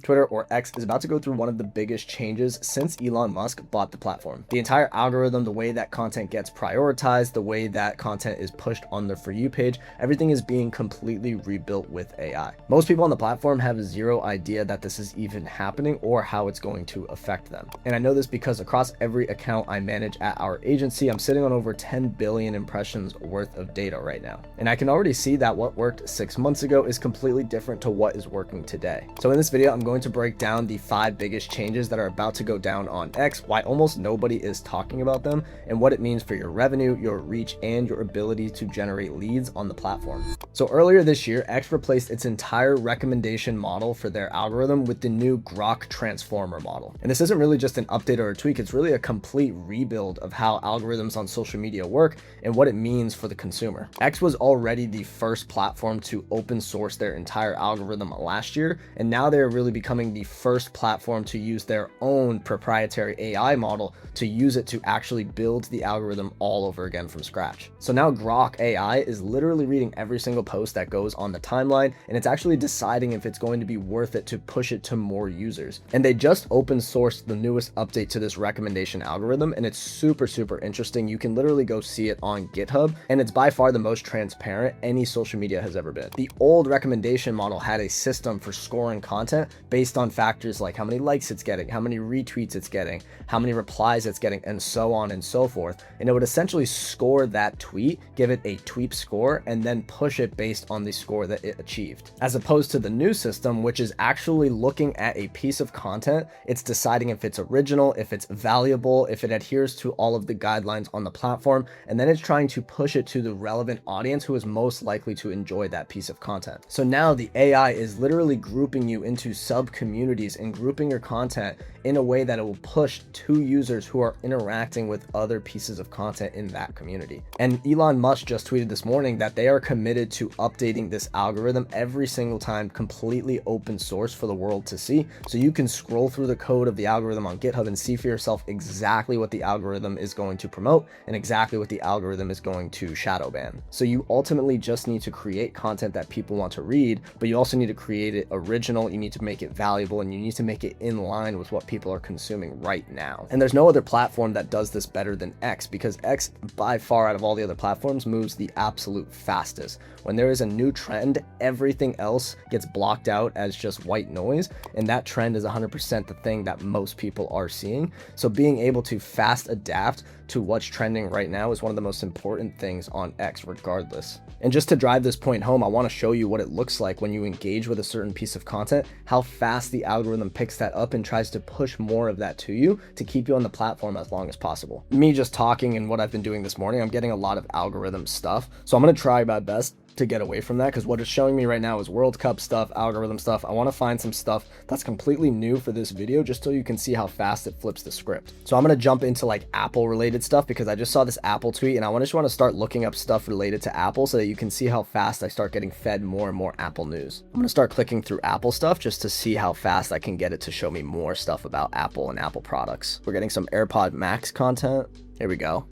Twitter, or X, is about to go through one of the biggest changes since Elon Musk bought the platform. The entire algorithm, the way that content gets prioritized, the way that content is pushed on the For You page, everything is being completely rebuilt with AI. Most people on the platform have zero idea that this is even happening or how it's going to affect them. And I know this because across every account I manage at our agency, I'm sitting on over 10 billion impressions worth of data right now. And I can already see that what worked 6 months ago is completely different to what is working today. So in this video, I'm going to break down the 5 biggest changes that are about to go down on X, why almost nobody is talking about them, and what it means for your revenue, your reach, and your ability to generate leads on the platform. So earlier this year, X replaced its entire recommendation model for their algorithm with the new Grok transformer model. And this isn't really just an update or a tweak, it's really a complete rebuild of how algorithms on social media work and what it means for the consumer. X was already the first platform to open source their entire algorithm last year, and now they're really becoming the first platform to use their own proprietary AI model to use it to actually build the algorithm all over again from scratch. So now Grok AI is literally reading every single post that goes on the timeline, and it's actually deciding if it's going to be worth it to push it to more users. And they just open sourced the newest update to this recommendation algorithm, and it's super interesting. You can literally go see it on GitHub, and it's by far the most transparent any social media has ever been. The old recommendation model had a system for scoring content based on factors like how many likes it's getting, how many retweets it's getting, how many replies it's getting, and so on and so forth. And it would essentially score that tweet, give it a tweet score, and then push it based on the score that it achieved. As opposed to the new system, which is actually looking at a piece of content, it's deciding if it's original, if it's valuable, if it adheres to all of the guidelines on the platform, and then it's trying to push it to the relevant audience who is most likely to enjoy that piece of content. So now the AI is literally grouping you into sub-communities and grouping your content in a way that it will push to users who are interacting with other pieces of content in that community. And Elon Musk just tweeted this morning that they are committed to updating this algorithm every single time, completely open source for the world to see. So you can scroll through the code of the algorithm on GitHub and see for yourself exactly what the algorithm is going to promote and exactly what the algorithm is going to shadow ban. So you ultimately just need to create content that people want to read, but you also need to create it original, you need to make it valuable, and you need to make it in line with what people are consuming right now. And there's no other platform that does this better than X, because X by far out of all the other platforms moves the absolute fastest. When there is a new trend, everything else gets blocked out as just white noise, and that trend is 100% the thing that most people are seeing. So being able to fast adapt to what's trending right now is one of the most important things on X regardless. And just to drive this point home, I want to show you what it looks like when you engage with a certain piece of content, how fast the algorithm picks that up and tries to push more of that to you to keep you on the platform as long as possible. Me just talking and what I've been doing this morning, I'm getting a lot of algorithm stuff. So I'm going to try my best to get away from that, because what it's showing me right now is World Cup stuff, algorithm stuff. I want to find some stuff that's completely new for this video just so you can see how fast it flips the script. So I'm going to jump into like Apple related stuff, because I just saw this Apple tweet and I just want to start looking up stuff related to Apple so that you can see how fast I start getting fed more and more Apple news. I'm going to start clicking through Apple stuff just to see how fast I can get it to show me more stuff about Apple and Apple products. We're getting some AirPod Max content. Here we go.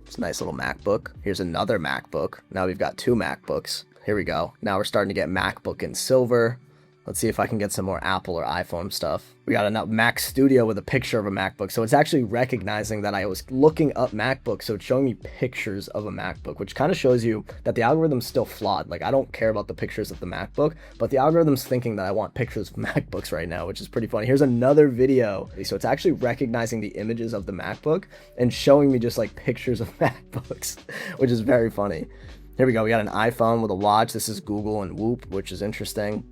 It's a nice little MacBook. Here's another MacBook. Now we've got 2 MacBooks. Here we go. Now we're starting to get MacBook in silver. Let's see if I can get some more Apple or iPhone stuff. We got a Mac Studio with a picture of a MacBook. So it's actually recognizing that I was looking up MacBook. So it's showing me pictures of a MacBook, which kind of shows you that the algorithm's still flawed. Like, I don't care about the pictures of the MacBook, but the algorithm's thinking that I want pictures of MacBooks right now, which is pretty funny. Here's another video. So it's actually recognizing the images of the MacBook and showing me just like pictures of MacBooks, which is very funny. Here we go. We got an iPhone with a watch. This is Google and Whoop, which is interesting.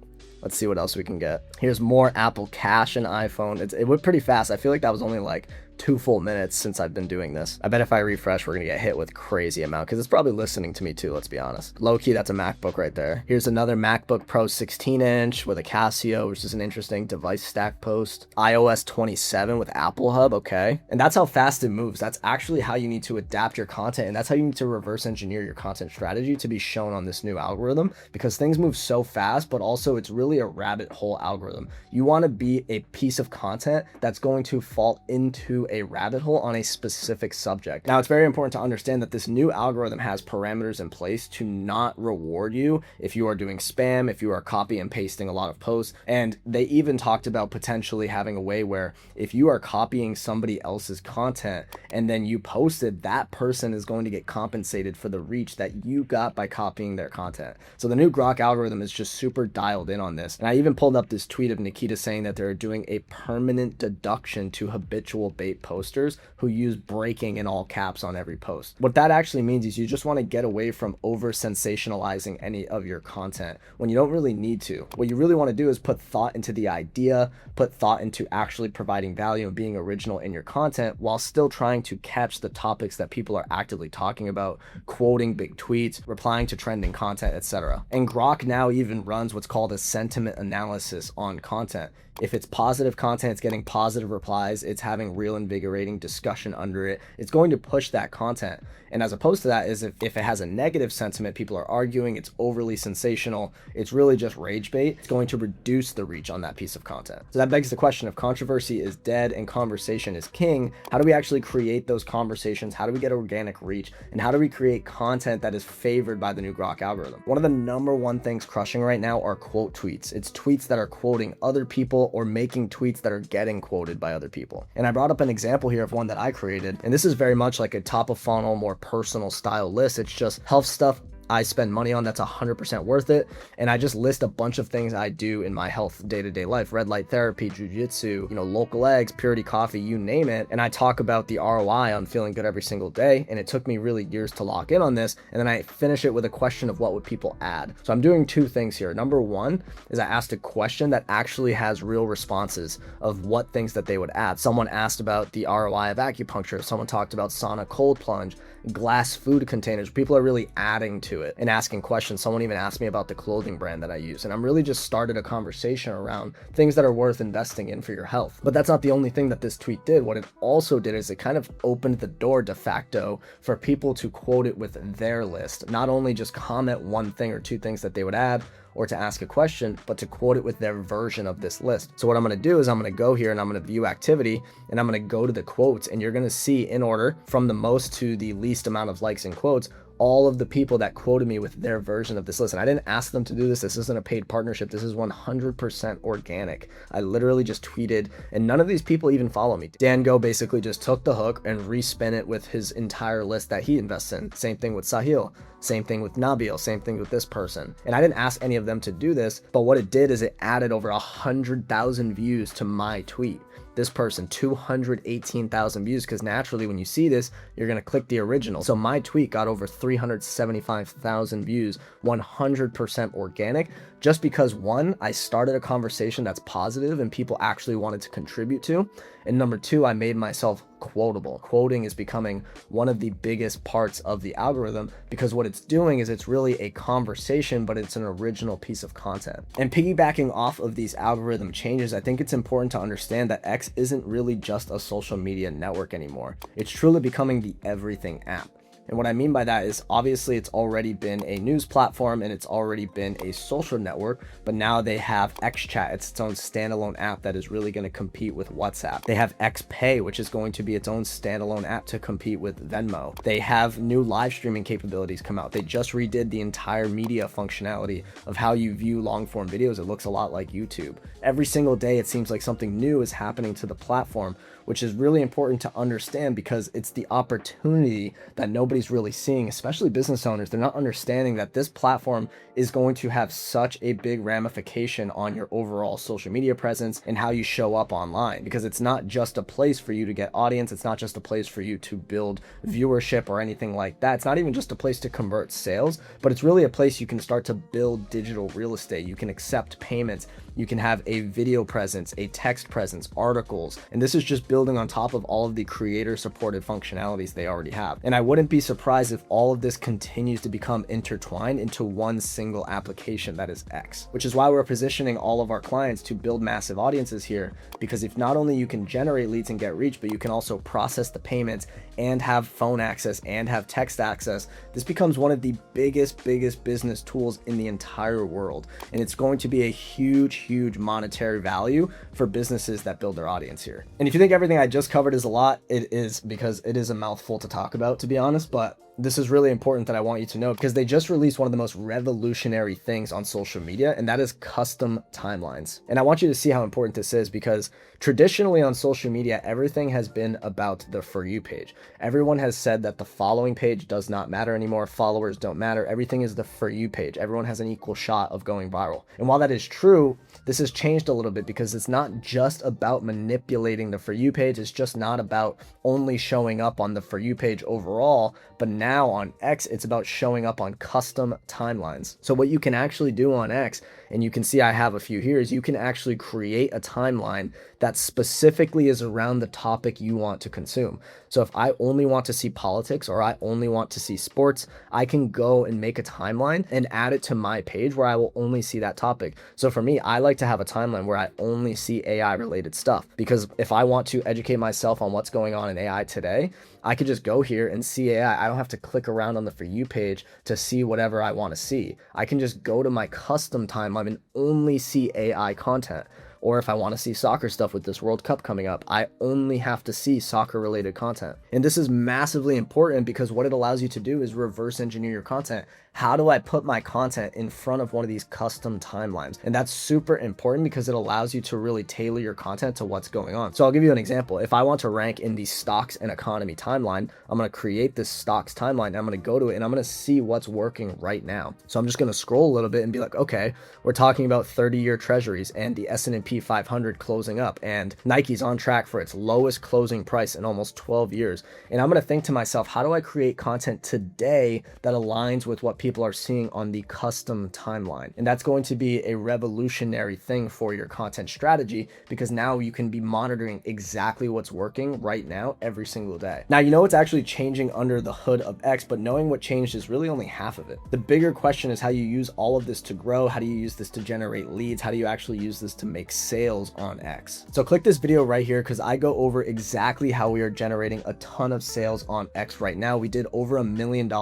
Let's see what else we can get. Here's more Apple Cash and iPhone. It went pretty fast. I feel like that was only like 2 full minutes since I've been doing this. I bet if I refresh, we're gonna get hit with crazy amount, because it's probably listening to me too, let's be honest. Low key, that's a MacBook right there. Here's another MacBook Pro 16-inch with a Casio, which is an interesting device stack post. iOS 27 with Apple Hub, okay. And that's how fast it moves. That's actually how you need to adapt your content, and that's how you need to reverse engineer your content strategy to be shown on this new algorithm, because things move so fast, but also it's really a rabbit hole algorithm. You wanna be a piece of content that's going to fall into a rabbit hole on a specific subject. Now, it's very important to understand that this new algorithm has parameters in place to not reward you if you are doing spam, if you are copy and pasting a lot of posts. And they even talked about potentially having a way where if you are copying somebody else's content and then you post it, that person is going to get compensated for the reach that you got by copying their content. So the new Grok algorithm is just super dialed in on this. And I even pulled up this tweet of Nikita saying that they're doing a permanent deduction to habitual bait posters who use breaking in all caps on every post. What that actually means is you just want to get away from over sensationalizing any of your content when you don't really need to. What you really want to do is put thought into the idea, put thought into actually providing value and being original in your content while still trying to catch the topics that people are actively talking about, quoting big tweets, replying to trending content, etc. And Grok now even runs what's called a sentiment analysis on content. If it's positive content, it's getting positive replies, it's having real invigorating discussion under it, it's going to push that content. And as opposed to that is if it has a negative sentiment, people are arguing, it's overly sensational, it's really just rage bait, it's going to reduce the reach on that piece of content. So that begs the question, if controversy is dead and conversation is king, how do we actually create those conversations? How do we get organic reach? And how do we create content that is favored by the new Grok algorithm? One of the number one things crushing right now are quote tweets. It's tweets that are quoting other people or making tweets that are getting quoted by other people. And I brought up an example here of one that I created, and this is very much like a top of funnel, more personal style list. It's just health stuff I spend money on that's 100% worth it. And I just list a bunch of things I do in my health day-to-day life, red light therapy, jujitsu, local eggs, purity coffee, you name it. And I talk about the ROI on feeling good every single day. And it took me really years to lock in on this. And then I finish it with a question of what would people add. So I'm doing two things here. Number one is I asked a question that actually has real responses of what things that they would add. Someone asked about the ROI of acupuncture. Someone talked about sauna cold plunge, glass food containers. People are really adding to it and asking questions. Someone even asked me about the clothing brand that I use. And I'm really just started a conversation around things that are worth investing in for your health. But that's not the only thing that this tweet did. What it also did is it kind of opened the door de facto for people to quote it with their list. Not only just comment one thing or two things that they would add, or to ask a question, but to quote it with their version of this list. So what I'm going to do is I'm going to go here and I'm going to view activity and I'm going to go to the quotes, and you're going to see in order from the most to the least amount of likes and quotes all of the people that quoted me with their version of this list. And I didn't ask them to do this. This isn't a paid partnership. This is 100% organic. I literally just tweeted, and none of these people even follow me. Dan Go basically just took the hook and respin it with his entire list that he invests in. Same thing with Sahil. Same thing with Nabil, same thing with this person. And I didn't ask any of them to do this, but what it did is it added over 100,000 views to my tweet. This person, 218,000 views, because naturally when you see this, you're going to click the original. So my tweet got over 375,000 views, 100% organic, just because one, I started a conversation that's positive and people actually wanted to contribute to. And number two, I made myself quotable. Quoting is becoming one of the biggest parts of the algorithm because what it's doing is it's really a conversation, but it's an original piece of content. And piggybacking off of these algorithm changes, I think it's important to understand that X isn't really just a social media network anymore. It's truly becoming the everything app. And what I mean by that is obviously it's already been a news platform and it's already been a social network, but now they have XChat. It's its own standalone app that is really going to compete with WhatsApp. They have XPay, which is going to be its own standalone app to compete with Venmo. They have new live streaming capabilities come out. They just redid the entire media functionality of how you view long form videos. It looks a lot like YouTube. Every single day, it seems like something new is happening to the platform, which is really important to understand because it's the opportunity that nobody's really seeing, especially business owners. They're not understanding that this platform is going to have such a big ramification on your overall social media presence and how you show up online, because it's not just a place for you to get audience. It's not just a place for you to build viewership or anything like that. It's not even just a place to convert sales, but it's really a place you can start to build digital real estate. You can accept payments. You can have a video presence, a text presence, articles, and this is just building on top of all of the creator supported functionalities they already have. And I wouldn't be surprised if all of this continues to become intertwined into one single application that is X, which is why we're positioning all of our clients to build massive audiences here, because if not only you can generate leads and get reach, but you can also process the payments and have phone access and have text access, this becomes one of the biggest business tools in the entire world. And it's going to be a huge huge monetary value for businesses that build their audience here. And if you think everything I just covered is a lot, it is, because it is a mouthful to talk about, to be honest, but this is really important that I want you to know, because they just released one of the most revolutionary things on social media, and that is custom timelines. And I want you to see how important this is, because traditionally on social media, everything has been about the For You page. Everyone has said that the following page does not matter anymore. Followers don't matter. Everything is the For You page. Everyone has an equal shot of going viral. And while that is true, this has changed a little bit, because it's not just about manipulating the For You page. It's just not about only showing up on the For You page overall, but now on X, it's about showing up on custom timelines. So what you can actually do on X, and you can see I have a few here, is you can actually create a timeline that specifically is around the topic you want to consume. So if I only want to see politics, or I only want to see sports, I can go and make a timeline and add it to my page where I will only see that topic. So for me, I like to have a timeline where I only see AI related stuff, because if I want to educate myself on what's going on in AI today, I could just go here and see AI. I don't have to click around on the For You page to see whatever I want to see. I can just go to my custom timeline and only see AI content. Or if I want to see soccer stuff with this World Cup coming up, I only have to see soccer related content. And this is massively important, because what it allows you to do is reverse engineer your content. How do I put my content in front of one of these custom timelines? And that's super important, because it allows you to really tailor your content to what's going on. So I'll give you an example. If I want to rank in the stocks and economy timeline, I'm going to create this stocks timeline, and I'm going to go to it, and I'm going to see what's working right now. So I'm just going to scroll a little bit and be like, okay, we're talking about 30-year treasuries and the S&P 500 closing up, and Nike's on track for its lowest closing price in almost 12 years. And I'm going to think to myself, how do I create content today that aligns with what people are seeing on the custom timeline? And that's going to be a revolutionary thing for your content strategy, because now you can be monitoring exactly what's working right now every single day. Now, you know what's actually changing under the hood of X, but knowing what changed is really only half of it. The bigger question is how you use all of this to grow. How do you use this to generate leads? How do you actually use this to make sales on X? So click this video right here, because I go over exactly how we are generating a ton of sales on X right now. We did over $1 million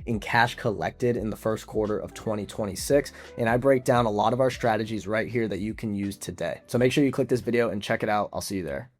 in cash collected in the first quarter of 2026, and I break down a lot of our strategies right here that you can use today. So make sure you click this video and check it out. I'll see you there.